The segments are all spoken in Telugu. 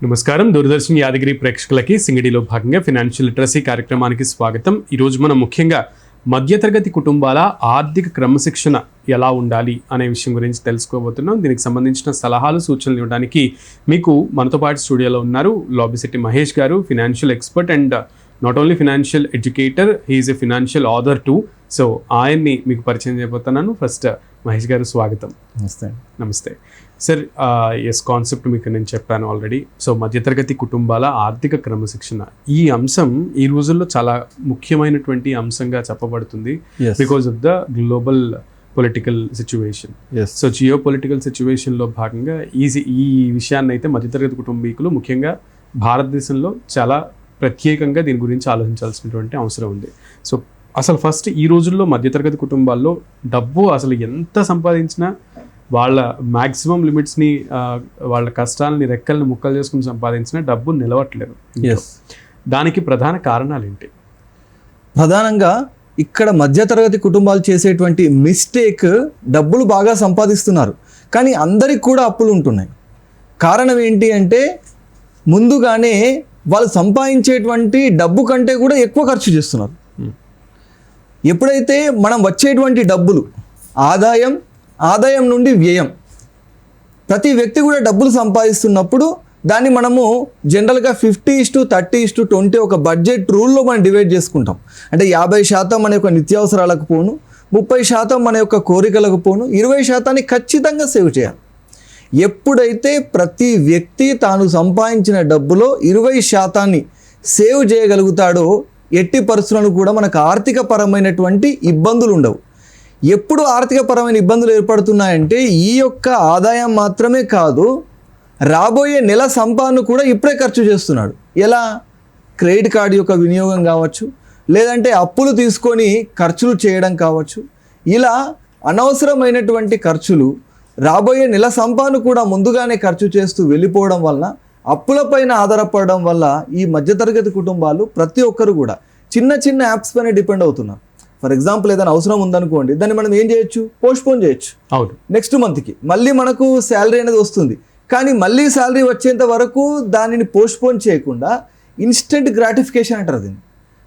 నమస్కారం. దూరదర్శన్ యాదగిరి ప్రేక్షకులకి సింగిడిలో భాగంగా ఫైనాన్షియల్ లిటరసీ కార్యక్రమానికి స్వాగతం. ఈరోజు మనం ముఖ్యంగా మధ్యతరగతి కుటుంబాల ఆర్థిక క్రమశిక్షణ ఎలా ఉండాలి అనే విషయం గురించి తెలుసుకోబోతున్నాం. దీనికి సంబంధించిన సలహాలు సూచనలు ఇవ్వడానికి మీకు మనతో పాటు స్టూడియోలో ఉన్నారు Labishetti Mahesh garu, financial expert and not only financial educator, he's a financial author too. So ఆయన్ని మీకు పరిచయం చేయబోతున్నాను. ఫస్ట్ మహేష్ గారు స్వాగతం. నమస్తే సార్. కాన్సెప్ట్ మీకు నేను చెప్పాను ఆల్రెడీ. సో మధ్యతరగతి కుటుంబాల ఆర్థిక క్రమశిక్షణ, ఈ అంశం ఈ రోజుల్లో చాలా ముఖ్యమైనటువంటి అంశంగా చెప్పబడుతుంది because of the global political situation. So geo political సిచ్యువేషన్లో భాగంగా ఈ విషయాన్ని అయితే మధ్యతరగతి కుటుంబీకులు ముఖ్యంగా భారతదేశంలో చాలా ప్రత్యేకంగా దీని గురించి ఆలోచించాల్సినటువంటి అవసరం ఉంది. సో అసలు ఫస్ట్ ఈ రోజుల్లో మధ్యతరగతి కుటుంబాల్లో డబ్బు అసలు ఎంత సంపాదించినా వాళ్ళ మ్యాక్సిమం లిమిట్స్ని, వాళ్ళ కష్టాలని రెక్కల్ని ముక్కలు చేసుకుని సంపాదించిన డబ్బు నిలవట్లేదు. దానికి ప్రధాన కారణాలు ఏంటి? ప్రధానంగా ఇక్కడ మధ్యతరగతి కుటుంబాలు చేసేటువంటి మిస్టేక్, డబ్బులు బాగా సంపాదిస్తున్నారు కానీ అందరికి కూడా అప్పులు ఉంటున్నాయి. కారణం ఏంటి అంటే ముందుగానే వాళ్ళు సంపాదించేటువంటి డబ్బు కంటే కూడా ఎక్కువ ఖర్చు చేస్తున్నారు. ఎప్పుడైతే మనం వచ్చేటువంటి డబ్బులు ఆదాయం నుండి వ్యయం, ప్రతి వ్యక్తి కూడా డబ్బులు సంపాదిస్తున్నప్పుడు దాన్ని మనము జనరల్గా 50:30:20 ఒక బడ్జెట్ రూల్లో మనం డివైడ్ చేసుకుంటాం. అంటే 50% మన యొక్క నిత్యావసరాలకు పోను, 30% మన యొక్క కోరికలకు పోను, 20% ఖచ్చితంగా సేవ్ చేయాలి. ఎప్పుడైతే ప్రతి వ్యక్తి తాను సంపాదించిన డబ్బులో 20% సేవ్ చేయగలుగుతాడో ఎట్టి పరిస్థితులను కూడా మనకు ఆర్థిక పరమైనటువంటి ఇబ్బందులు ఉండవు. ఎప్పుడు ఆర్థిక పరమైన ఇబ్బందులు ఏర్పడుతున్నాయంటే ఈ యొక్క ఆదాయం మాత్రమే కాదు, రాబోయే నెల సంపాదన కూడా ఇప్పుడే ఖర్చు చేస్తున్నాడు. ఎలా? క్రెడిట్ కార్డు యొక్క వినియోగం కావచ్చు, లేదంటే అప్పులు తీసుకొని ఖర్చులు చేయడం కావచ్చు. ఇలా అనవసరమైనటువంటి ఖర్చులు, రాబోయే నెల సంపాదన కూడా ముందుగానే ఖర్చు చేస్తూ వెళ్ళిపోవడం వలన, అప్పులపైన ఆధారపడడం వల్ల ఈ మధ్యతరగతి కుటుంబాలు ప్రతి ఒక్కరు కూడా చిన్న చిన్న యాప్స్ పైన డిపెండ్ అవుతున్నారు. ఫర్ ఎగ్జాంపుల్ ఏదైనా అవసరం ఉందనుకోండి, దాన్ని మనం ఏం చేయొచ్చు? పోస్ట్పోన్ చేయొచ్చు. అవును, నెక్స్ట్ మంత్కి మళ్ళీ మనకు శాలరీ అనేది వస్తుంది, కానీ మళ్ళీ శాలరీ వచ్చేంత వరకు దానిని పోస్ట్పోన్ చేయకుండా ఇన్స్టెంట్ గ్రాటిఫికేషన్ అంటారు దీన్ని.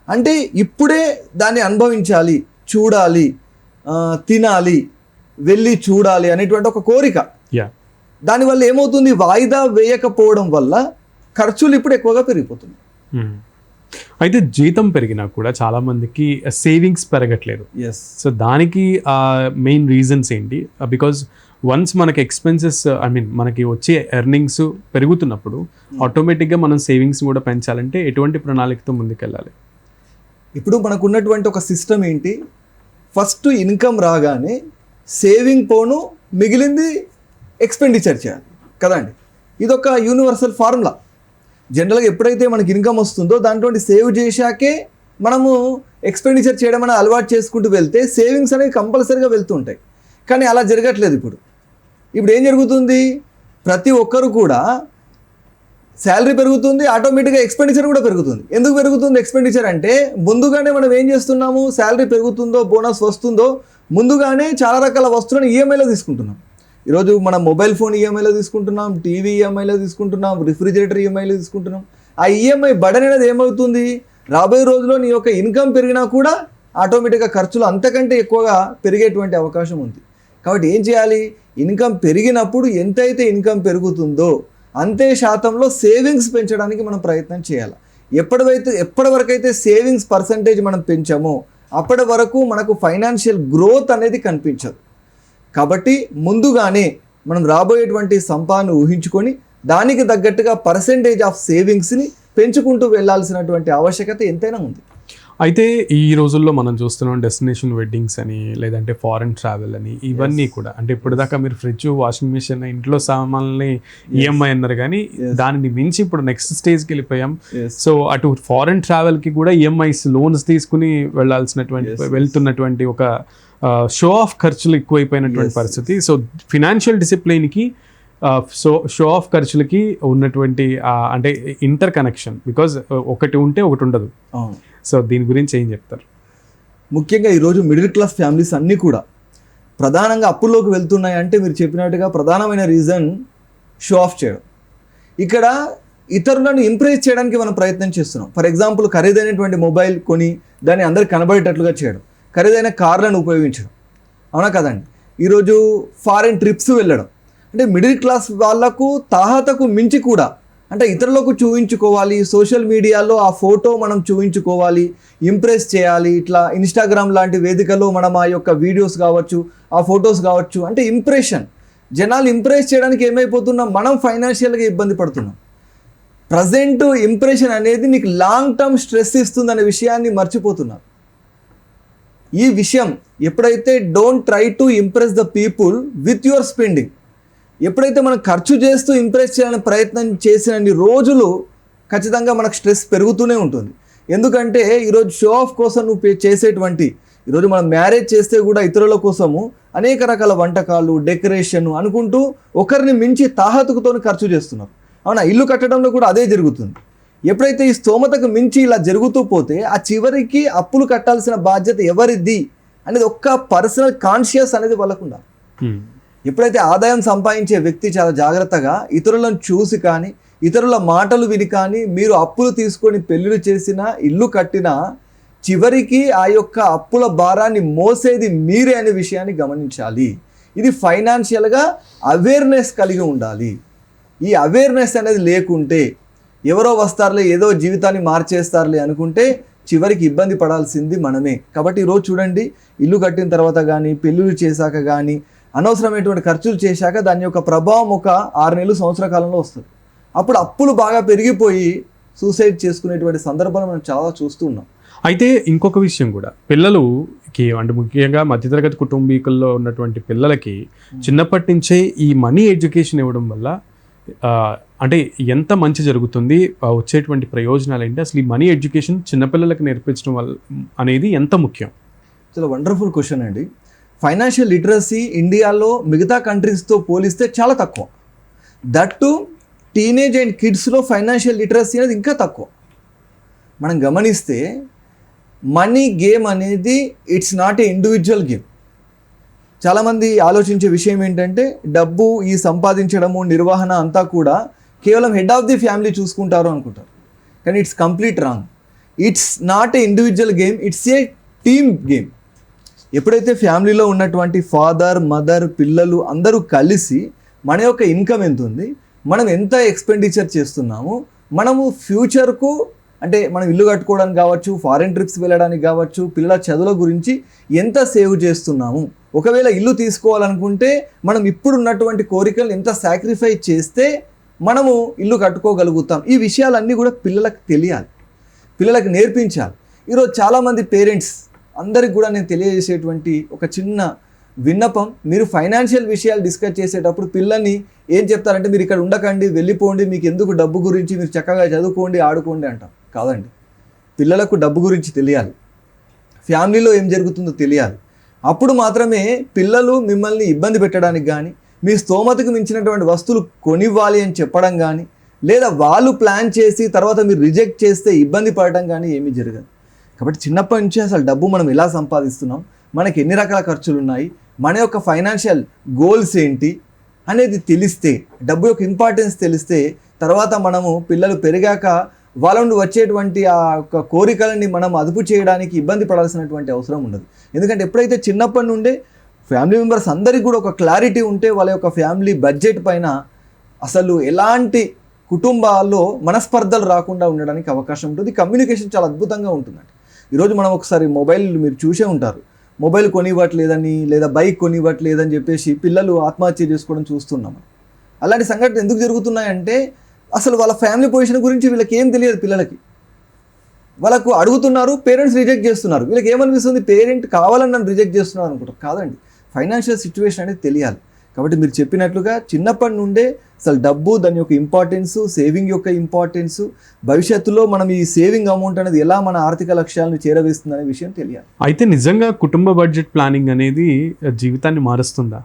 అంటే ఇప్పుడే దాన్ని అనుభవించాలి, చూడాలి, తినాలి, వెళ్ళి చూడాలి అనేటువంటి ఒక కోరిక. దానివల్ల ఏమవుతుంది? వాయిదా వేయకపోవడం వల్ల ఖర్చులు ఇప్పుడు ఎక్కువగా పెరిగిపోతుంది. అయితే జీతం పెరిగినా కూడా చాలా మందికి సేవింగ్స్ పెరగట్లేదు. సో దానికి మెయిన్ రీజన్స్ ఏంటి? బికాజ్ వన్స్ మనకి ఎక్స్పెన్సెస్, మనకి వచ్చే ఎర్నింగ్స్ పెరుగుతున్నప్పుడు ఆటోమేటిక్గా మనం సేవింగ్స్ కూడా పెంచాలంటే ఎటువంటి ప్రణాళికతో ముందుకెళ్ళాలి? ఇప్పుడు మనకు ఉన్నటువంటి ఒక సిస్టమ్ ఏంటి? ఫస్ట్ ఇన్కమ్ రాగానే సేవింగ్ పోను, మిగిలింది ఎక్స్పెండిచర్ చేయాలి కదండి. ఇదొక యూనివర్సల్ ఫార్ములా. జనరల్గా ఎప్పుడైతే మనకి ఇన్కమ్ వస్తుందో దాంట్లో సేవ్ చేశాకే మనము ఎక్స్పెండిచర్ చేయడం అనేది అలవాటు చేసుకుంటూ వెళ్తే సేవింగ్స్ అనేవి కంపల్సరీగా వెళ్తూ ఉంటాయి. కానీ అలా జరగట్లేదు. ఇప్పుడు ఏం జరుగుతుంది? ప్రతి ఒక్కరు కూడా శాలరీ పెరుగుతుంది, ఆటోమేటిక్గా ఎక్స్పెండిచర్ కూడా పెరుగుతుంది. ఎందుకు పెరుగుతుంది ఎక్స్పెండిచర్ అంటే, ముందుగానే మనం ఏం చేస్తున్నాము? శాలరీ పెరుగుతుందో, బోనస్ వస్తుందో, ముందుగానే చాలా రకాల వస్తువులను ఈఎంఐలో తీసుకుంటున్నాం. ఈరోజు మనం మొబైల్ ఫోన్ ఈఎంఐలో తీసుకుంటున్నాం, టీవీ ఈఎంఐలో తీసుకుంటున్నాం, రిఫ్రిజిరేటర్ ఈఎంఐలో తీసుకుంటున్నాం. ఆ ఈఎంఐ బర్డెన్ అనేది ఏమవుతుంది? రాబోయే రోజుల్లో నీ యొక్క ఇన్కమ్ పెరిగినా కూడా ఆటోమేటిక్గా ఖర్చులు అంతకంటే ఎక్కువగా పెరిగేటువంటి అవకాశం ఉంది. కాబట్టి ఏం చేయాలి? ఇన్కమ్ పెరిగినప్పుడు ఎంతైతే ఇన్కమ్ పెరుగుతుందో అంతే శాతంలో సేవింగ్స్ పెంచడానికి మనం ప్రయత్నం చేయాలి. ఎప్పటి వరకైతే సేవింగ్స్ పర్సంటేజ్ మనం పెంచామో అప్పటి వరకు మనకు ఫైనాన్షియల్ గ్రోత్ అనేది కనిపించదు. కాబట్టి ముందుగానే మనం రాబోయేటువంటి సంపాదన ఊహించుకొని దానికి తగ్గట్టుగా పర్సంటేజ్ ఆఫ్ సేవింగ్స్ని పెంచుకుంటూ వెళ్ళాల్సినటువంటి ఆవశ్యకత ఎంతైనా ఉంది. అయితే ఈ రోజుల్లో మనం చూస్తున్నాం డెస్టినేషన్ వెడ్డింగ్స్ అని, లేదంటే ఫారెన్ ట్రావెల్ అని, ఇవన్నీ కూడా. అంటే ఇప్పుడు దాకా మీరు ఫ్రిడ్జ్, వాషింగ్ మిషన్, ఇంట్లో సామాన్లని ఈఎంఐ అన్నారు, కానీ దానిని మించి ఇప్పుడు నెక్స్ట్ స్టేజ్కి వెళ్ళిపోయాం. సో అటు ఫారెన్ ట్రావెల్కి కూడా ఈఎంఐస్, లోన్స్ తీసుకుని వెళ్తున్నటువంటి ఒక షో ఆఫ్ ఖర్చులు ఎక్కువైపోయినటువంటి పరిస్థితి. సో ఫినాన్షియల్ డిసిప్లిన్కి, షో ఆఫ్ ఖర్చులకి ఉన్నటువంటి అంటే ఇంటర్ కనెక్షన్, బికాజ్ ఒకటి ఉంటే ఒకటి ఉండదు. సో దీని గురించి ఏం చెప్తారు? ముఖ్యంగా ఈరోజు మిడిల్ క్లాస్ ఫ్యామిలీస్ అన్నీ కూడా ప్రధానంగా అప్పుల్లోకి వెళ్తున్నాయి అంటే మీరు చెప్పినట్టుగా ప్రధానమైన రీజన్ షో ఆఫ్ చేయడం. ఇక్కడ ఇతరులను ఇంప్రెస్ చేయడానికి మనం ప్రయత్నం చేస్తున్నాం. ఫర్ ఎగ్జాంపుల్ ఖరీదైనటువంటి మొబైల్ కొని దాన్ని అందరికి కనబడేటట్లుగా చేయడం, ఖరీదైన కార్లను ఉపయోగించడం, అవునా కదండి. ఈరోజు ఫారిన్ ట్రిప్స్ వెళ్ళడం, అంటే మిడిల్ క్లాస్ వాళ్ళకు తాహతకు మించి కూడా, అంటే ఇతరులకు చూపించుకోవాలి, సోషల్ మీడియాలో ఆ ఫోటో మనం చూపించుకోవాలి, ఇంప్రెస్ చేయాలి. ఇట్లా ఇన్స్టాగ్రామ్ లాంటి వేదికలో మనం ఆ యొక్క వీడియోస్ కావచ్చు, ఆ ఫొటోస్ కావచ్చు, అంటే ఇంప్రెషన్. జనాలు ఇంప్రెస్ చేయడానికి ఏమైపోతున్నాం, మనం ఫైనాన్షియల్గా ఇబ్బంది పడుతున్నాం. ప్రజెంట్ ఇంప్రెషన్ అనేది నీకు లాంగ్ టర్మ్ స్ట్రెస్ ఇస్తుందనే విషయాన్ని మర్చిపోతున్నాం. ఈ విషయం ఎప్పుడైతే don't try to impress the people with your spending, ఎప్పుడైతే మనం ఖర్చు చేస్తూ ఇంప్రెస్ చేయాలని ప్రయత్నం చేసినన్ని రోజులు ఖచ్చితంగా మనకు స్ట్రెస్ పెరుగుతూనే ఉంటుంది. ఎందుకంటే ఈరోజు షో ఆఫ్ కోసం నువ్వు చేసేటువంటి, ఈరోజు మనం మ్యారేజ్ చేస్తే కూడా ఇతరుల కోసము అనేక రకాల వంటకాలు, డెకరేషన్ అనుకుంటూ ఒకరిని మించి తాహతుకుతో ఖర్చు చేస్తున్నారు. అవునా, ఇల్లు కట్టడంలో కూడా అదే జరుగుతుంది. ఎప్పుడైతే ఈ స్తోమతకు మించి ఇలా జరుగుతూ పోతే ఆ చివరికి అప్పులు కట్టాల్సిన బాధ్యత ఎవరిది అనేది ఒక్క పర్సనల్ కాన్షియస్ అనేది వాళ్ళకుండా. ఎప్పుడైతే ఆదాయం సంపాదించే వ్యక్తి చాలా జాగ్రత్తగా ఇతరులను చూసి కానీ, ఇతరుల మాటలు విని కానీ, మీరు అప్పులు తీసుకొని పెళ్ళిళ్ళు చేసినా, ఇల్లు కట్టినా, చివరికి ఆ యొక్క అప్పుల భారాన్ని మోసేది మీరే అనే విషయాన్ని గమనించాలి. ఇది ఫైనాన్షియల్గా అవేర్నెస్ కలిగి ఉండాలి. ఈ అవేర్నెస్ అనేది లేకుంటే ఎవరో వస్తారులే, ఏదో జీవితాన్ని మార్చేస్తారులే అనుకుంటే చివరికి ఇబ్బంది పడాల్సింది మనమే. కాబట్టి ఈరోజు చూడండి, ఇల్లు కట్టిన తర్వాత కానీ, పెళ్ళిళ్ళు చేశాక కానీ, అనవసరమైనటువంటి ఖర్చులు చేశాక దాని యొక్క ప్రభావం ఒక 6 నెలలు సంవత్సర కాలంలో వస్తుంది. అప్పుడు అప్పులు బాగా పెరిగిపోయి సూసైడ్ చేసుకునేటువంటి సందర్భాలు మనం చాలా చూస్తున్నాం. అయితే ఇంకొక విషయం కూడా, పిల్లలుకి అంటే ముఖ్యంగా మధ్యతరగతి కుటుంబీకుల్లో ఉన్నటువంటి పిల్లలకి చిన్నప్పటి నుంచే ఈ మనీ ఎడ్యుకేషన్ ఇవ్వడం వల్ల అంటే ఎంత మంచి జరుగుతుంది, వచ్చేటువంటి ప్రయోజనాలు ఏంటి, అసలు ఈ మనీ ఎడ్యుకేషన్ చిన్నపిల్లలకు నేర్పించడం వల్ల అనేది ఎంత ముఖ్యం? చాలా వండర్ఫుల్ క్వశ్చన్ అండి. ఫైనాన్షియల్ లిటరసీ ఇండియాలో మిగతా కంట్రీస్తో పోలిస్తే చాలా తక్కువ. దట్ టు టీనేజ్ అండ్ కిడ్స్లో ఫైనాన్షియల్ లిటరసీ అనేది ఇంకా తక్కువ. మనం గమనిస్తే మనీ గేమ్ అనేది it's not a individual game. చాలామంది ఆలోచించే విషయం ఏంటంటే డబ్బు ఈ సంపాదించడము, నిర్వహణ అంతా కూడా కేవలం హెడ్ ఆఫ్ ది ఫ్యామిలీ చూసుకుంటారు అనుకుంటారు. కానీ it's complete wrong. It's not a individual game, it's a team game. ఎప్పుడైతే ఫ్యామిలీలో ఉన్నటువంటి ఫాదర్, మదర్, పిల్లలు అందరూ కలిసి మన యొక్క ఇన్కమ్ ఎంత ఉంది, మనం ఎంత ఎక్స్పెండిచర్ చేస్తున్నాము, మనము ఫ్యూచర్కు అంటే మనం ఇల్లు కట్టుకోవడానికి కావచ్చు, ఫారిన్ ట్రిప్స్ వెళ్ళడానికి కావచ్చు, పిల్లల చదువుల గురించి ఎంత సేవ్ చేస్తున్నాము, ఒకవేళ ఇల్లు తీసుకోవాలనుకుంటే మనం ఇప్పుడు ఉన్నటువంటి కోరికలు ఎంత సాక్రిఫైస్ చేస్తే మనము ఇల్లు కట్టుకోగలుగుతాం. ఈ విషయాలన్నీ కూడా పిల్లలకు తెలియాలి, పిల్లలకు నేర్పించాలి. ఈరోజు చాలామంది పేరెంట్స్ అందరికి కూడా నేను తెలియజేసేటువంటి ఒక చిన్న విన్నపం, మీరు ఫైనాన్షియల్ విషయాలు డిస్కస్ చేసేటప్పుడు పిల్లల్ని ఏం చెప్తారంటే మీరు ఇక్కడ ఉండకండి, వెళ్ళిపోండి, మీకు ఎందుకు డబ్బు గురించి, మీరు చక్కగా చదువుకోండి, ఆడుకోండి అంటాం. కాదండి, పిల్లలకు డబ్బు గురించి తెలియాలి, ఫ్యామిలీలో ఏం జరుగుతుందో తెలియాలి. అప్పుడు మాత్రమే పిల్లలు మిమ్మల్ని ఇబ్బంది పెట్టడానికి కానీ, మీ స్తోమతకు మించినటువంటి వస్తువులు కొనివ్వాలి అని చెప్పడం కానీ, లేదా వాళ్ళు ప్లాన్ చేసి తర్వాత మీరు రిజెక్ట్ చేస్తే ఇబ్బంది పడటం కానీ ఏమీ జరగదు. కాబట్టి చిన్నప్పటి నుంచి అసలు డబ్బు మనం ఎలా సంపాదిస్తున్నాం, మనకి ఎన్ని రకాల ఖర్చులు ఉన్నాయి, మన యొక్క ఫైనాన్షియల్ గోల్స్ ఏంటి అనేది తెలిస్తే, డబ్బు యొక్క ఇంపార్టెన్స్ తెలిస్తే తర్వాత మనము పిల్లలు పెరిగాక వాళ్ళ నుండి వచ్చేటువంటి ఆ యొక్క కోరికలని మనం అదుపు చేయడానికి ఇబ్బంది పడాల్సినటువంటి అవసరం ఉండదు. ఎందుకంటే ఎప్పుడైతే చిన్నప్పటి నుండే ఫ్యామిలీ మెంబర్స్ అందరికీ కూడా ఒక క్లారిటీ ఉంటే వాళ్ళ యొక్క ఫ్యామిలీ బడ్జెట్ పైన అసలు ఎలాంటి కుటుంబాల్లో మనస్పర్ధలు రాకుండా ఉండడానికి అవకాశం ఉంటుంది. కమ్యూనికేషన్ చాలా అద్భుతంగా ఉంటుందండి. ఈరోజు మనం ఒకసారి మొబైల్ మీరు చూసే ఉంటారు, మొబైల్ కొనివ్వట్లేదని లేదా బైక్ కొనివ్వట్లేదని చెప్పేసి పిల్లలు ఆత్మహత్య చేసుకోవడం చూస్తున్నాం. అలాంటి సంఘటనలు ఎందుకు జరుగుతున్నాయంటే అసలు వాళ్ళ ఫ్యామిలీ పొజిషన్ గురించి వీళ్ళకి ఏం తెలియదు. పిల్లలకి వాళ్ళకు అడుగుతున్నారు, పేరెంట్స్ రిజెక్ట్ చేస్తున్నారు. వీళ్ళకి ఏమనిపిస్తుంది, పేరెంట్ కావాలని నన్ను రిజెక్ట్ చేస్తున్నారు అనుకుంటారు. కాదండి, ఫైనాన్షియల్ సిచ్యువేషన్ అనేది తెలియాలి. కాబట్టి మీరు చెప్పినట్లుగా చిన్నప్పటి నుండే అసలు డబ్బు, దాని యొక్క ఇంపార్టెన్సు, సేవింగ్ యొక్క ఇంపార్టెన్సు, భవిష్యత్తులో మనం ఈ సేవింగ్ అమౌంట్ అనేది ఎలా మన ఆర్థిక లక్ష్యాలను చేరవేస్తుంది అనే విషయం తెలియాలి. అయితే నిజంగా కుటుంబ బడ్జెట్ ప్లానింగ్ అనేది జీవితాన్ని మారుస్తుందా,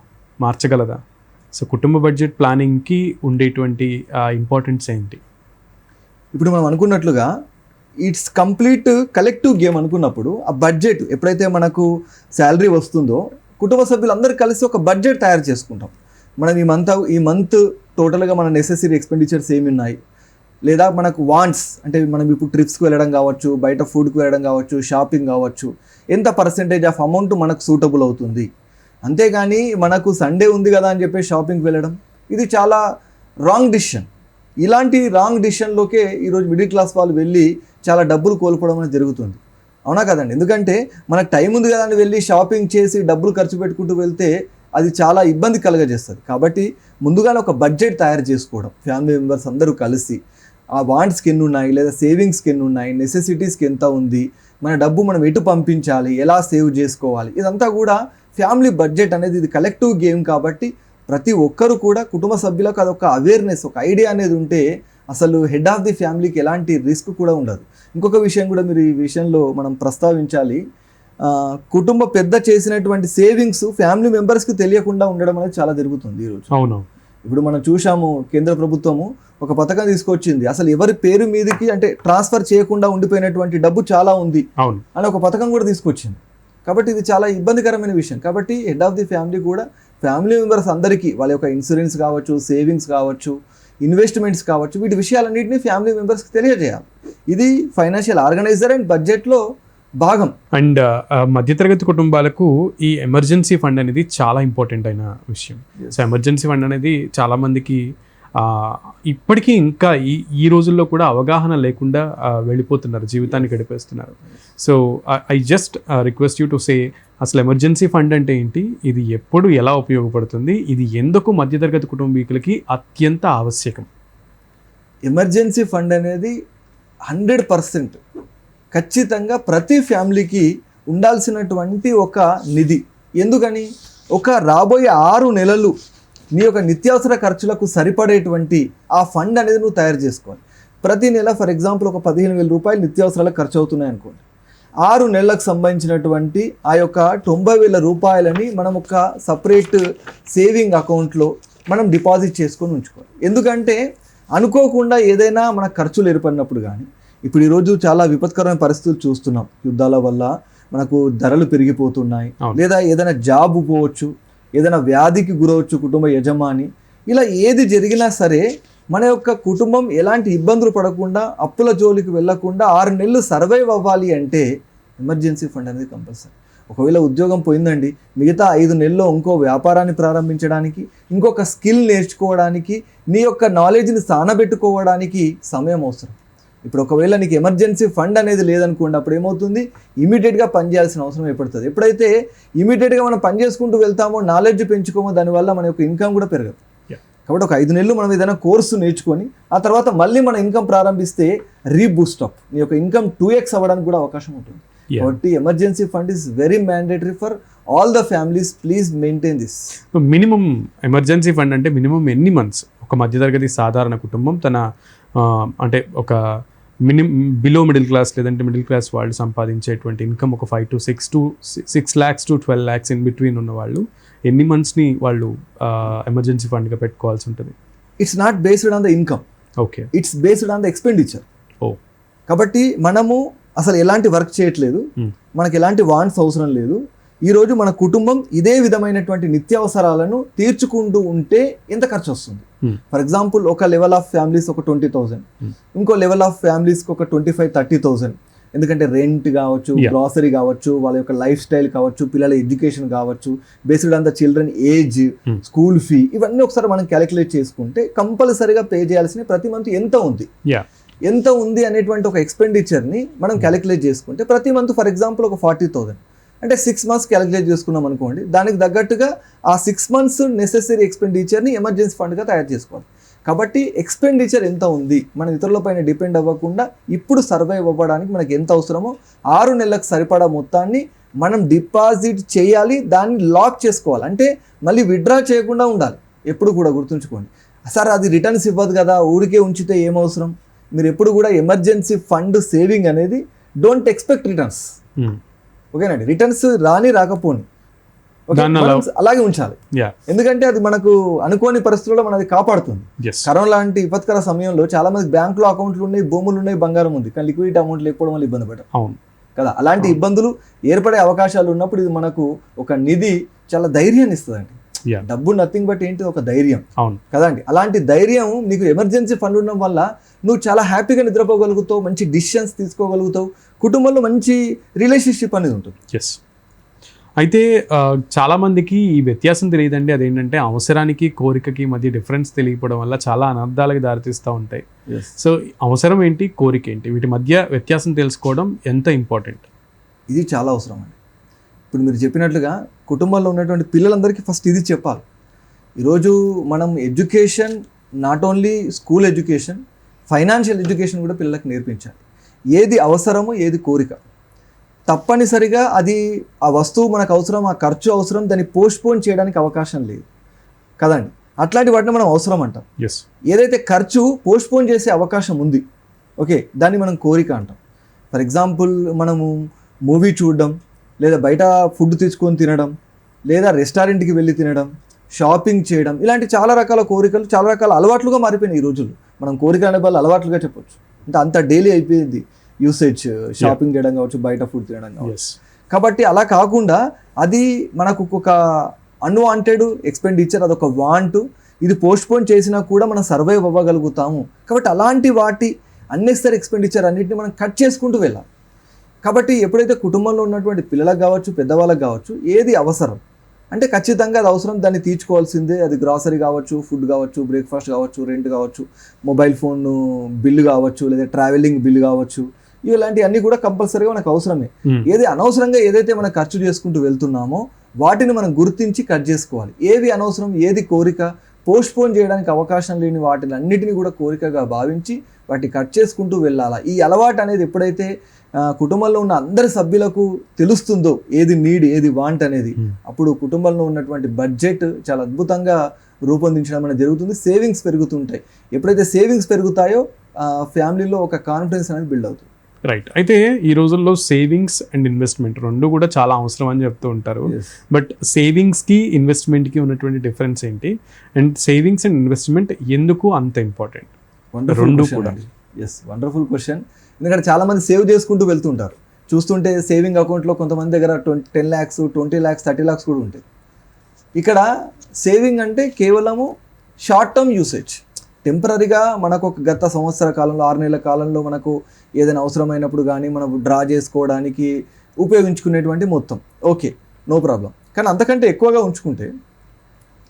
మార్చగలదా? సో కుటుంబ బడ్జెట్ ప్లానింగ్కి ఉండేటువంటి ఇంపార్టెన్స్ ఏంటి? ఇప్పుడు మనం అనుకున్నట్లుగా ఇట్స్ కంప్లీట్ కలెక్టివ్ గేమ్ అనుకున్నప్పుడు ఆ బడ్జెట్ ఎప్పుడైతే మనకు శాలరీ వస్తుందో కుటుంబ సభ్యులందరూ కలిసి ఒక బడ్జెట్ తయారు చేసుకుంటాం. మనం ఈ మంత్ టోటల్గా మన నెసెసరీ ఎక్స్పెండిచర్స్ ఏమి ఉన్నాయి, లేదా మనకు వాంట్స్ అంటే మనం ఇప్పుడు ట్రిప్స్కి వెళ్ళడం కావచ్చు, బయట ఫుడ్కి వెళ్ళడం కావచ్చు, షాపింగ్ కావచ్చు, ఎంత పర్సెంటేజ్ ఆఫ్ అమౌంట్ మనకు సూటబుల్ అవుతుంది. అంతేగాని మనకు సండే ఉంది కదా అని చెప్పి షాపింగ్కి వెళ్ళడం ఇది చాలా రాంగ్ డిసిషన్. ఇలాంటి రాంగ్ డిసిషన్లోకే ఈరోజు మిడిల్ క్లాస్ వాళ్ళు వెళ్ళి చాలా డబ్బులు కోల్పోవడం అనేది జరుగుతుంది. అవునా కదండి? ఎందుకంటే మనకు టైం ఉంది కదా అని వెళ్ళి షాపింగ్ చేసి డబ్బులు ఖర్చు పెట్టుకుంటూ వెళ్తే అది చాలా ఇబ్బంది కలగజేస్తుంది. కాబట్టి ముందుగానే ఒక బడ్జెట్ తయారు చేసుకోవడం, ఫ్యామిలీ మెంబర్స్ అందరూ కలిసి ఆ వాంట్స్కి ఎన్ని ఉన్నాయి, లేదా సేవింగ్స్కి ఎన్ని ఉన్నాయి, నెసెసిటీస్కి ఎంత ఉంది, మన డబ్బు మనం ఎటు పంపించాలి, ఎలా సేవ్ చేసుకోవాలి, ఇదంతా కూడా ఫ్యామిలీ బడ్జెట్ అనేది ఇది కలెక్టివ్ గేమ్. కాబట్టి ప్రతి ఒక్కరు కూడా కుటుంబ సభ్యులకు అదొక అవేర్నెస్, ఒక ఐడియా అనేది ఉంటే అసలు హెడ్ ఆఫ్ ది ఫ్యామిలీకి ఎలాంటి రిస్క్ కూడా ఉండదు. ఇంకొక విషయం కూడా మీరు ఈ విషయంలో మనం ప్రస్తావించాలి. కుటుంబ పెద్ద చేసినటువంటి సేవింగ్స్ ఫ్యామిలీ మెంబర్స్కి తెలియకుండా ఉండడం అనేది చాలా జరుగుతుంది ఈరోజు. అవును, ఇప్పుడు మనం చూసాము, కేంద్ర ప్రభుత్వము ఒక పథకం తీసుకొచ్చింది. అసలు ఎవరి పేరు మీదకి అంటే ట్రాన్స్ఫర్ చేయకుండా ఉండిపోయినటువంటి డబ్బు చాలా ఉంది అని ఒక పథకం కూడా తీసుకొచ్చింది. కాబట్టి ఇది చాలా ఇబ్బందికరమైన విషయం. కాబట్టి హెడ్ ఆఫ్ ది ఫ్యామిలీ కూడా ఫ్యామిలీ మెంబర్స్ అందరికీ వాళ్ళ యొక్క ఇన్సూరెన్స్ కావచ్చు, సేవింగ్స్ కావచ్చు, ఇన్వెస్ట్మెంట్స్ కావచ్చు, వీటి విషయాలన్నింటినీ ఫ్యామిలీ మెంబర్స్కి తెలియజేయాలి. ఇది ఫైనాన్షియల్ ఆర్గనైజర్ అండ్ బడ్జెట్లో భాగం. అండ్ మధ్యతరగతి కుటుంబాలకు ఈ ఎమర్జెన్సీ ఫండ్ అనేది చాలా ఇంపార్టెంట్ అయిన విషయం. సో ఎమర్జెన్సీ ఫండ్ అనేది చాలా మందికి ఇప్పటికీ ఇంకా ఈ రోజుల్లో కూడా అవగాహన లేకుండా వెళ్ళిపోతున్నారు, జీవితాన్ని గడిపేస్తున్నారు. So I just request you to say, అసలు ఎమర్జెన్సీ ఫండ్ అంటే ఏంటి, ఇది ఎప్పుడు ఎలా ఉపయోగపడుతుంది, ఇది ఎందుకు మధ్యతరగతి కుటుంబీకులకి అత్యంత ఆవశ్యకం? ఎమర్జెన్సీ ఫండ్ అనేది 100% ఖచ్చితంగా ప్రతి ఫ్యామిలీకి ఉండాల్సినటువంటి ఒక నిధి. ఎందుకని? ఒక రాబోయే 6 నెలలు నీ యొక్క నిత్యావసర ఖర్చులకు సరిపడేటువంటి ఆ ఫండ్ అనేది నువ్వు తయారు చేసుకోవాలి. ప్రతి నెల ఫర్ ఎగ్జాంపుల్ ఒక 15,000 రూపాయలు నిత్యావసరాలకు ఖర్చు అవుతున్నాయి అనుకోండి. 6 నెలలకు సంబంధించినటువంటి ఆ యొక్క 90,000 రూపాయలని మనం ఒక సపరేట్ సేవింగ్ అకౌంట్లో మనం డిపాజిట్ చేసుకొని ఉంచుకోవాలి. ఎందుకంటే అనుకోకుండా ఏదైనా మన ఖర్చులు ఏర్పడినప్పుడు కానీ, ఇప్పుడు ఈరోజు చాలా విపత్కరమైన పరిస్థితులు చూస్తున్నాం. యుద్ధాల వల్ల మనకు ధరలు పెరిగిపోతున్నాయి, లేదా ఏదైనా జాబ్ పోవచ్చు, ఏదైనా వ్యాధికి గురవచ్చు కుటుంబ యజమాని. ఇలా ఏది జరిగినా సరే మన యొక్క కుటుంబం ఎలాంటి ఇబ్బందులు పడకుండా, అప్పుల జోలికి వెళ్లకుండా 6 నెలలు సర్వైవ్ అవ్వాలి అంటే ఎమర్జెన్సీ ఫండ్ అనేది కంపల్సరీ. ఒకవేళ ఉద్యోగం పోయిందండి, మిగతా 5 నెలల్లో ఇంకో వ్యాపారాన్ని ప్రారంభించడానికి, ఇంకొక స్కిల్ నేర్చుకోవడానికి, నీ యొక్క నాలెడ్జ్ని సానబెట్టుకోవడానికి సమయం అవసరం. ఇప్పుడు ఒకవేళ నీకు ఎమర్జెన్సీ ఫండ్ అనేది లేదనుకోండి, అప్పుడు ఏమవుతుంది, ఇమీడియట్గా పని చేయాల్సిన అవసరం ఏర్పడుతుంది. ఎప్పుడైతే ఇమీడియట్గా మనం పని చేసుకుంటూ వెళ్తామో, నాలెడ్జ్ పెంచుకోమో, దానివల్ల మన యొక్క ఇన్కమ్ కూడా పెరగదు. కాబట్టి ఒక 5 నెలలు మనం ఏదైనా కోర్సు నేర్చుకొని ఆ తర్వాత మళ్ళీ మన ఇన్కమ్ ప్రారంభిస్తే రీబూస్ట్ అప్ నీ యొక్క ఇన్కమ్ 2x అవ్వడానికి కూడా అవకాశం ఉంటుంది. కాబట్టి emergency fund is very mandatory for all the families. Please maintain this. Minimum emergency fund అంటే మినిమం ఎన్ని మంత్స్ ఒక మధ్యతరగతి సాధారణ కుటుంబం తన అంటే ఒక బిలో మిడిల్ క్లాస్ లేదంటే మిడిల్ క్లాస్ వాళ్ళు సంపాదించేటువంటి ఇన్కమ్ ఒక 5 to 6 lakhs to 12 lakhs in between ఉన్న వాళ్ళు ఎన్ని మంత్స్ని వాళ్ళు ఎమర్జెన్సీ ఫండ్గా పెట్టుకోవాల్సి ఉంటుంది? It's not based on the income, okay, it's based on the expenditure. కాబట్టి మనము అసలు ఎలాంటి వర్క్ చేయట్లేదు, మనకి ఎలాంటి వాంట్స్ అవసరం లేదు. ఈరోజు మన కుటుంబం ఇదే విధమైనటువంటి నిత్యావసరాలను తీర్చుకుంటూ ఉంటే ఎంత ఖర్చు వస్తుంది? ఫర్ ఎగ్జాంపుల్ ఒక లెవెల్ ఆఫ్ ఫ్యామిలీస్ ఒక 20,000, ఇంకో లెవెల్ ఆఫ్ ఫ్యామిలీస్కి ఒక 25-30,000. ఎందుకంటే రెంట్ కావచ్చు, గ్రాసరీ కావచ్చు, వాళ్ళ యొక్క లైఫ్ స్టైల్ కావచ్చు, పిల్లల ఎడ్యుకేషన్ కావచ్చు, based on the children age, school fee, ఇవన్నీ ఒకసారి మనం క్యాలిక్యులేట్ చేసుకుంటే కంపల్సరీగా పే చేయాల్సిన ప్రతి మంత్ ఎంత ఉంది అనేటువంటి ఒక ఎక్స్పెండిచర్ని మనం క్యాలిక్యులేట్ చేసుకుంటే ప్రతి మంత్ ఫర్ ఎగ్జాంపుల్ ఒక 40,000 అంటే 6 months క్యాలిక్యులేట్ చేసుకున్నాం అనుకోండి. దానికి తగ్గట్టుగా ఆ 6 months నెసెసరీ ఎక్స్పెండిచర్ని ఎమర్జెన్సీ ఫండ్గా తయారు చేసుకోవాలి. కాబట్టి ఎక్స్పెండిచర్ ఎంత ఉంది, మన ఇతరులపైన డిపెండ్ అవ్వకుండా ఇప్పుడు సర్వైవ్ అవ్వడానికి మనకి ఎంత అవసరమో 6 నెలలకు సరిపడా మొత్తాన్ని మనం డిపాజిట్ చేయాలి. దాన్ని లాక్ చేసుకోవాలి, అంటే మళ్ళీ విత్డ్రా చేయకుండా ఉండాలి. ఎప్పుడు కూడా గుర్తుంచుకోండి, సార్ అది రిటర్న్స్ ఇవ్వదు కదా, ఊరికే ఉంచితే ఏమవసరం. మీరు ఎప్పుడు కూడా ఎమర్జెన్సీ ఫండ్ సేవింగ్ అనేది డోంట్ ఎక్స్పెక్ట్ రిటర్న్స్. ఓకేనండి, రిటర్న్స్ రాకపోని అలాగే ఉంచాలి. ఎందుకంటే అది మనకు అనుకోని పరిస్థితుల్లో మనది కాపాడుతుంది. కరోనా లాంటి విపత్కర సమయంలో చాలా మంది బ్యాంకులో అకౌంట్లు ఉన్నాయి, భూములు ఉన్నాయి, బంగారం ఉంది, కానీ లిక్విడిటీ అమౌంట్ లేకపోవడం వల్ల ఇబ్బంది పడ్డారు కదా. అలాంటి ఇబ్బందులు ఏర్పడే అవకాశాలు ఉన్నప్పుడు ఇది మనకు ఒక నిధి చాలా ధైర్యాన్ని ఇస్తుందండి. Yeah. డబ్బు నథింగ్ బట్ ఏంటి, ఒక ధైర్యం అవును. కదండి. అలాంటి ధైర్యం నీకు ఎమర్జెన్సీ ఫండ్ ఉండడం వల్ల నువ్వు చాలా హ్యాపీగా నిద్రపోగలుగుతావు, మంచి డిసిషన్స్ తీసుకోగలుగుతావు, కుటుంబంలో మంచి రిలేషన్షిప్ అనేది ఉంటుంది. ఎస్. అయితే చాలా మందికి ఈ వ్యత్యాసం తెలియదండి. అదేంటంటే అవసరానికి కోరికకి మధ్య డిఫరెన్స్ తెలియకపోవడం వల్ల చాలా అనర్థాలకు దారితీస్తూ ఉంటాయి. సో అవసరం ఏంటి, కోరిక ఏంటి, వీటి మధ్య వ్యత్యాసం తెలుసుకోవడం ఎంత ఇంపార్టెంట్? ఇది చాలా అవసరం అండి. ఇప్పుడు మీరు చెప్పినట్లుగా కుటుంబంలో ఉన్నటువంటి పిల్లలందరికీ ఫస్ట్ ఇది చెప్పాలి. ఈరోజు మనం education, not only school education, financial education కూడా పిల్లలకు నేర్పించాలి. ఏది అవసరము, ఏది కోరిక. తప్పనిసరిగా అది ఆ వస్తువు మనకు అవసరం, ఆ ఖర్చు అవసరం, దాన్ని పోస్ట్పోన్ చేయడానికి అవకాశం లేదు కదండి. అట్లాంటి వాటిని మనం అవసరం అంటాం. ఏదైతే ఖర్చు పోస్ట్పోన్ చేసే అవకాశం ఉంది, ఓకే, దాన్ని మనం కోరిక అంటాం. ఫర్ ఎగ్జాంపుల్ మనము మూవీ చూడడం, లేదా బయట ఫుడ్ తీసుకొని తినడం, లేదా రెస్టారెంట్కి వెళ్ళి తినడం, షాపింగ్ చేయడం, ఇలాంటి చాలా రకాల కోరికలు, చాలా రకాల అలవాట్లుగా మారిపోయినాయి ఈ రోజుల్లో. మనం కోరిక అనే వాళ్ళు అలవాట్లుగా చెప్పొచ్చు. అంటే అంత డైలీ అయిపోయింది యూసేజ్, షాపింగ్ చేయడం కావచ్చు, బయట ఫుడ్ తినడం కావచ్చు. కాబట్టి అలా కాకుండా అది మనకు ఒక అన్వాంటెడ్ ఎక్స్పెండిచర్, అదొక వాంట్, ఇది పోస్ట్పోన్ చేసినా కూడా మనం సర్వైవ్ అవ్వగలుగుతాము. కాబట్టి అలాంటి వాటి అన్నెసరీ ఎక్స్పెండిచర్ అన్నింటినీ మనం కట్ చేసుకుంటూ వెళ్ళాలి. కాబట్టి ఎప్పుడైతే కుటుంబంలో ఉన్నటువంటి పిల్లలకు కావచ్చు, పెద్దవాళ్ళకి కావచ్చు, ఏది అవసరం అంటే ఖచ్చితంగా అది అవసరం, దాన్ని తీర్చుకోవాల్సిందే. అది గ్రాసరీ కావచ్చు, ఫుడ్ కావచ్చు, బ్రేక్ఫాస్ట్ కావచ్చు, రెంట్ కావచ్చు, మొబైల్ ఫోన్ బిల్లు కావచ్చు, లేదా ట్రావెలింగ్ బిల్లు కావచ్చు, ఇలాంటివన్నీ కూడా కంపల్సరీగా మనకు అవసరమే. ఏది అనవసరంగా ఏదైతే మనం ఖర్చు చేసుకుంటూ వెళ్తున్నామో వాటిని మనం గుర్తించి కట్ చేసుకోవాలి. ఏది అనవసరం, ఏది కోరిక, పోస్ట్పోన్ చేయడానికి అవకాశం లేని వాటిని అన్నిటిని కూడా కోరికగా భావించి వాటిని కట్ చేసుకుంటూ వెళ్ళాలా. ఈ అలవాటు అనేది ఎప్పుడైతే కుటుంబంలో ఉన్న అందరి సభ్యులకు తెలుస్తుందో ఏది నీడ్, ఏది వాంట్ అనేది, అప్పుడు కుటుంబంలో ఉన్నటువంటి బడ్జెట్ చాలా అద్భుతంగా రూపొందించడం అనేది జరుగుతుంది. సేవింగ్స్ పెరుగుతుంటాయి. ఎప్పుడైతే సేవింగ్స్ పెరుగుతాయో ఫ్యామిలీలో ఒక కాన్ఫిడెన్స్ అనేది బిల్డ్ అవుతుంది. రైట్. అయితే ఈ రోజుల్లో సేవింగ్స్ అండ్ ఇన్వెస్ట్మెంట్ రెండు కూడా చాలా అవసరం అని చెప్తూ ఉంటారు. బట్ సేవింగ్స్కి ఇన్వెస్ట్మెంట్కి ఉన్నటువంటి డిఫరెన్స్ ఏంటి, అండ్ సేవింగ్స్ అండ్ ఇన్వెస్ట్మెంట్ ఎందుకు అంత ఇంపార్టెంట్? రెండు కూడా. Yes, wonderful question. ఎందుకంటే చాలామంది సేవ్ చేసుకుంటూ వెళ్తుంటారు. చూస్తుంటే సేవింగ్ అకౌంట్లో కొంతమంది దగ్గర 10 lakhs, 20 lakhs, 30 lakhs కూడా ఉంటాయి. ఇక్కడ సేవింగ్ అంటే కేవలము షార్ట్ టర్మ్ యూసేజ్, టెంపరీగా మనకు ఒక గత సంవత్సర కాలంలో, 6 నెలల కాలంలో మనకు ఏదైనా అవసరమైనప్పుడు కానీ మనం డ్రా చేసుకోవడానికి ఉపయోగించుకునేటువంటి మొత్తం, ఓకే, నో ప్రాబ్లం. కానీ అంతకంటే ఎక్కువగా ఉంచుకుంటే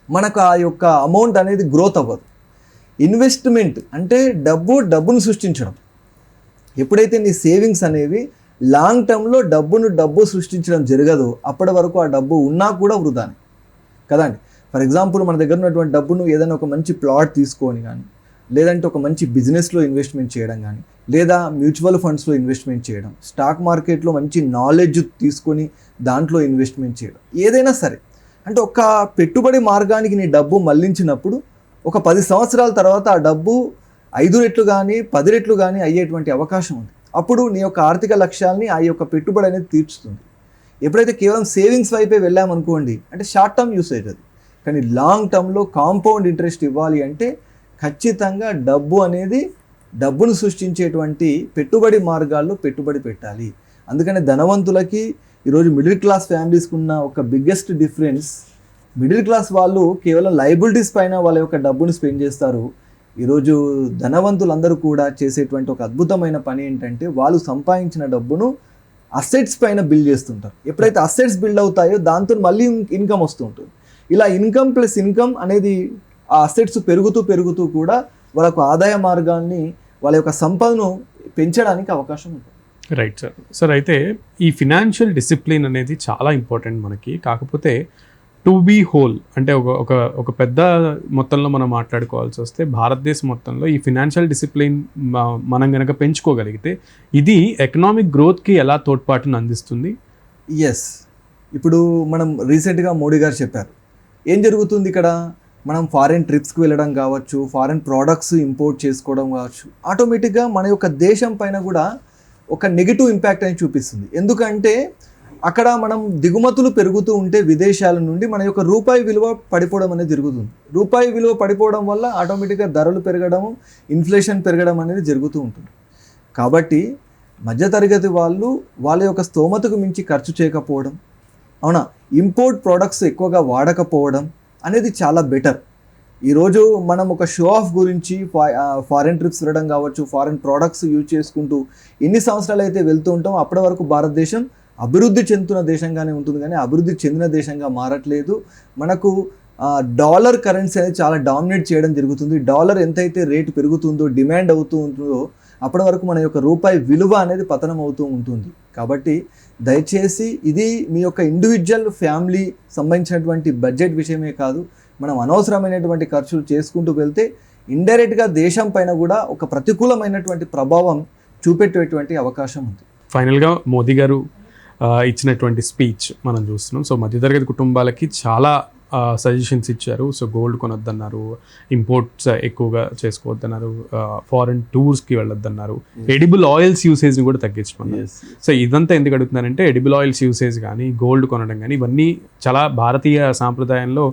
మనకు ఆ యొక్క అమౌంట్ అనేది గ్రోత్ అవ్వదు. ఇన్వెస్ట్మెంట్ అంటే డబ్బును సృష్టించడం. ఎప్పుడైతే నీ సేవింగ్స్ అనేవి లాంగ్ టర్మ్లో డబ్బు సృష్టించడం జరగదో అప్పటి వరకు ఆ డబ్బు ఉన్నా కూడా వృధానే కదండి. ఫర్ ఎగ్జాంపుల్ మన దగ్గర ఉన్నటువంటి డబ్బును ఏదైనా ఒక మంచి ప్లాట్ తీసుకొని కానీ, లేదంటే ఒక మంచి బిజినెస్లో ఇన్వెస్ట్మెంట్ చేయడం కానీ, లేదా మ్యూచువల్ ఫండ్స్లో ఇన్వెస్ట్మెంట్ చేయడం, స్టాక్ మార్కెట్లో మంచి నాలెడ్జ్ తీసుకొని దాంట్లో ఇన్వెస్ట్మెంట్ చేయడం, ఏదైనా సరే. అంటే ఒక పెట్టుబడి మార్గానికి నీ డబ్బు మళ్లించినప్పుడు ఒక 10 సంవత్సరాల తర్వాత ఆ డబ్బు 5 రెట్లు కానీ 10 రెట్లు కానీ అయ్యేటువంటి అవకాశం ఉంది. అప్పుడు నీ యొక్క ఆర్థిక లక్ష్యాలని ఆ యొక్క పెట్టుబడి అనేది తీర్చుతుంది. ఎప్పుడైతే కేవలం సేవింగ్స్ వైపే వెళ్ళామనుకోండి, అంటే షార్ట్ టర్మ్ యూసేజ్ అది. కానీ లాంగ్ టర్మ్లో కాంపౌండ్ ఇంట్రెస్ట్ ఇవ్వాలి అంటే ఖచ్చితంగా డబ్బును సృష్టించేటువంటి పెట్టుబడి మార్గాల్లో పెట్టుబడి పెట్టాలి. అందుకని ధనవంతులకి ఈరోజు మిడిల్ క్లాస్ ఫ్యామిలీస్కి ఉన్న ఒక బిగ్గెస్ట్ డిఫరెన్స్, మిడిల్ క్లాస్ వాళ్ళు కేవలం లయబిలిటీస్ పైన వాళ్ళ యొక్క డబ్బును స్పెండ్ చేస్తారు. ఈరోజు ధనవంతులందరూ కూడా చేసేటువంటి ఒక అద్భుతమైన పని ఏంటంటే వాళ్ళు సంపాదించిన డబ్బును అసెట్స్ పైన బిల్డ్ చేస్తుంటారు. ఎప్పుడైతే అసెట్స్ బిల్డ్ అవుతాయో దాంతో మళ్ళీ ఇన్కమ్ వస్తూ ఉంటుంది. ఇలా ఇన్కమ్ ప్లస్ ఇన్కమ్ అనేది ఆ అసెట్స్ పెరుగుతూ కూడా వాళ్ళకు ఆదాయ మార్గాన్ని, వాళ్ళ యొక్క సంపదను పెంచడానికి అవకాశం ఉంటుంది. Right sir. అయితే ఈ ఫినాన్షియల్ డిసిప్లిన్ అనేది చాలా ఇంపార్టెంట్ మనకి. కాకపోతే టు బీ హోల్ అంటే ఒక పెద్ద మొత్తంలో మనం మాట్లాడుకోవాల్సి వస్తే భారతదేశం మొత్తంలో ఈ ఫినాన్షియల్ డిసిప్లిన్ మనం కనుక పెంచుకోగలిగితే ఇది ఎకనామిక్ గ్రోత్కి ఎలా తోడ్పాటును అందిస్తుంది? ఎస్, ఇప్పుడు మనం రీసెంట్గా మోడీ గారు చెప్పారు. ఏం జరుగుతుంది ఇక్కడ, మనం ఫారిన్ ట్రిప్స్కి వెళ్ళడం కావచ్చు, ఫారిన్ ప్రోడక్ట్స్ ఇంపోర్ట్ చేసుకోవడం కావచ్చు, ఆటోమేటిక్గా మన యొక్క దేశం పైన కూడా ఒక నెగిటివ్ ఇంపాక్ట్ అని చూపిస్తుంది. ఎందుకంటే అక్కడ మనం దిగుమతులు పెరుగుతూ ఉంటే విదేశాల నుండి మన యొక్క రూపాయి విలువ పడిపోవడం అనేది జరుగుతుంది. రూపాయి విలువ పడిపోవడం వల్ల ఆటోమేటిక్గా ధరలు పెరగడము, ఇన్ఫ్లేషన్ పెరగడం అనేది జరుగుతూ ఉంటుంది. కాబట్టి మధ్యతరగతి వాళ్ళు వాళ్ళ యొక్క స్తోమతకు మించి ఖర్చు చేయకపోవడం, అవునా, ఇంపోర్ట్ ప్రోడక్ట్స్ ఎక్కువగా వాడకపోవడం, అనేది చాలా బెటర్. ఈరోజు మనం ఒక షో ఆఫ్ గురించి ఫారెన్ ట్రిప్స్ వెళ్ళడం కావచ్చు, ఫారెన్ ప్రోడక్ట్స్ యూజ్ చేసుకుంటూ ఎన్ని సంవత్సరాలు అయితే వెళ్తూ ఉంటాం, అప్పటి వరకు భారతదేశం అభివృద్ధి చెందుతున్న దేశంగానే ఉంటుంది, కానీ అభివృద్ధి చెందిన దేశంగా మారట్లేదు. మనకు డాలర్ కరెన్సీ అనేది చాలా డామినేట్ చేయడం జరుగుతుంది. డాలర్ ఎంతైతే రేటు పెరుగుతుందో, డిమాండ్ అవుతూ ఉంటుందో, అప్పటి వరకు మన యొక్క రూపాయి విలువ అనేది పతనం అవుతూ ఉంటుంది. కాబట్టి దయచేసి ఇది మీ యొక్క ఇండివిజువల్ ఫ్యామిలీ సంబంధించినటువంటి బడ్జెట్ విషయమే కాదు, మనం అనవసరమైనటువంటి ఖర్చులు చేసుకుంటూ వెళ్తే ఇండైరెక్ట్గా దేశం పైన కూడా ఒక ప్రతికూలమైనటువంటి ప్రభావం చూపెట్టేటువంటి అవకాశం ఉంది. ఫైనల్గా మోదీ గారు ఇచ్చినటువంటి స్పీచ్ మనం చూస్తున్నాం. సో మధ్యతరగతి కుటుంబాలకి చాలా సజెషన్స్ ఇచ్చారు. సో గోల్డ్ కొనొద్దన్నారు, ఇంపోర్ట్స్ ఎక్కువగా చేసుకోవద్దన్నారు, ఫారెన్ టూర్స్కి వెళ్ళొద్దన్నారు, ఎడిబుల్ ఆయిల్స్ యూసేజ్ని కూడా తగ్గించమన్నారు. సో ఇదంతా ఎందుకు అడుగుతున్నానంటే ఎడిబుల్ ఆయిల్స్ యూసేజ్ కానీ గోల్డ్ కొనడం కానీ ఇవన్నీ చాలా భారతీయ సాంప్రదాయంలో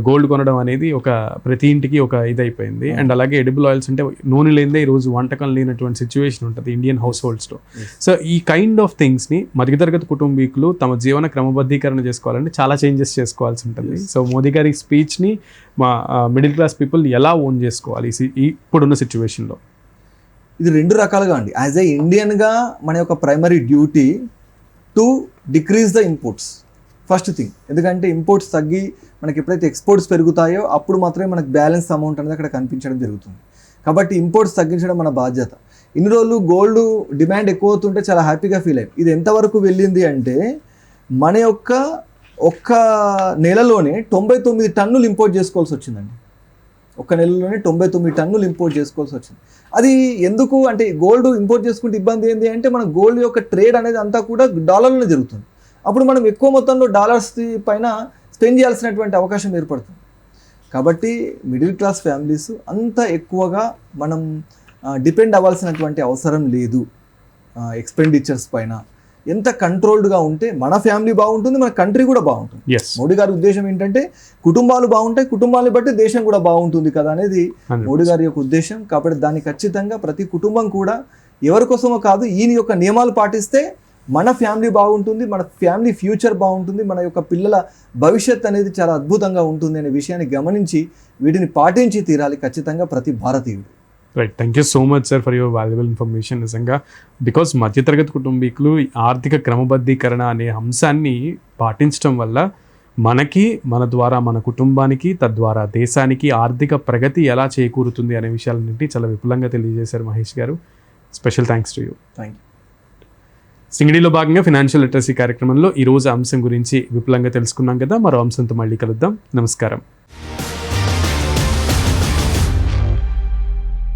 గోల్డ్ కొనడం అనేది ఒక ప్రతి ఇంటికి ఒక ఇదైపోయింది. అండ్ అలాగే ఎడిబుల్ ఆయిల్స్ అంటే నూనె లేదే ఈరోజు వంటకం లేనటువంటి సిచ్యువేషన్ ఉంటుంది ఇండియన్ హౌస్ హోల్డ్స్లో. సో ఈ కైండ్ ఆఫ్ థింగ్స్ని మధ్యతరగతి కుటుంబీకులు తమ జీవన క్రమబద్ధీకరణ చేసుకోవాలంటే చాలా చేంజెస్ చేసుకోవాల్సి ఉంటుంది. సో మోదీ గారి స్పీచ్ని మా మిడిల్ క్లాస్ పీపుల్ ఎలా ఓన్ చేసుకోవాలి ఇప్పుడున్న సిచ్యువేషన్లో? ఇది రెండు రకాలుగా అండి. యాజ్ ఏ ఇండియన్గా మన యొక్క primary duty to decrease the imports, first thing. ఎందుకంటే ఇంపోర్ట్స్ తగ్గి మనకి ఎప్పుడైతే ఎక్స్పోర్ట్స్ పెరుగుతాయో అప్పుడు మాత్రమే మనకు బ్యాలెన్స్ అమౌంట్ అనేది అక్కడ కనిపించడం జరుగుతుంది. కాబట్టి ఇంపోర్ట్స్ తగ్గించడం మన బాధ్యత. ఇన్ని రోజులు గోల్డ్ డిమాండ్ ఎక్కువ అవుతుంటే చాలా హ్యాపీగా ఫీల్ అయ్యాం. ఇది ఎంతవరకు వెళ్ళింది అంటే మన యొక్క ఒక్క నెలలోనే 99 టన్నులు ఇంపోర్ట్ చేసుకోవాల్సి వచ్చిందండి. ఒక్క నెలలోనే 99 టన్నులు ఇంపోర్ట్ చేసుకోవాల్సి వచ్చింది. అది ఎందుకు అంటే గోల్డ్ ఇంపోర్ట్ చేసుకుంటే ఇబ్బంది ఏంటి అంటే మన గోల్డ్ యొక్క ట్రేడ్ అనేది అంతా కూడా డాలర్లోనే జరుగుతుంది. అప్పుడు మనం ఎక్కువ మొత్తంలో డాలర్స్ పైన స్పెండ్ చేయాల్సినటువంటి అవకాశం ఏర్పడుతుంది. కాబట్టి మిడిల్ క్లాస్ ఫ్యామిలీస్ అంత ఎక్కువగా మనం డిపెండ్ అవ్వాల్సినటువంటి అవసరం లేదు ఎక్స్పెండిచర్స్ పైన. ఎంత కంట్రోల్డ్గా ఉంటే మన ఫ్యామిలీ బాగుంటుంది, మన కంట్రీ కూడా బాగుంటుంది. మోడీ గారి ఉద్దేశం ఏంటంటే కుటుంబాలు బాగుంటాయి, కుటుంబాన్ని బట్టి దేశం కూడా బాగుంటుంది కదా అనేది మోడీ గారి యొక్క ఉద్దేశం. కాబట్టి దాన్ని ఖచ్చితంగా ప్రతి కుటుంబం కూడా ఎవరి కోసమో కాదు, ఈయన యొక్క నియమాలు పాటిస్తే మన ఫ్యామిలీ బాగుంటుంది, మన ఫ్యామిలీ ఫ్యూచర్ బాగుంటుంది, మన యొక్క పిల్లల భవిష్యత్ అనేది చాలా అద్భుతంగా ఉంటుంది అనే విషయాన్ని గమనించి వీటిని పాటించి తీరాలి ఖచ్చితంగా ప్రతి భారతీయుడు. Right, thank you so much sir for your valuable information. నిజంగా బికాస్ మధ్యతరగతి కుటుంబీకులు ఆర్థిక క్రమబద్ధీకరణ అనే అంశాన్ని పాటించడం వల్ల మనకి, మన ద్వారా మన కుటుంబానికి, తద్వారా దేశానికి ఆర్థిక ప్రగతి ఎలా చేకూరుతుంది అనే విషయాలన్నింటినీ చాలా విపులంగా తెలియజేశారు Mahesh garu. Special thanks to you. Thank you. సింగిడిలో భాగంగా ఫినాన్షియల్ లిటరసీ కార్యక్రమంలో ఈరోజు అంశం గురించి విపులంగా తెలుసుకున్నాం కదా. మరో అంశంతో మళ్ళీ కలుద్దాం. నమస్కారం.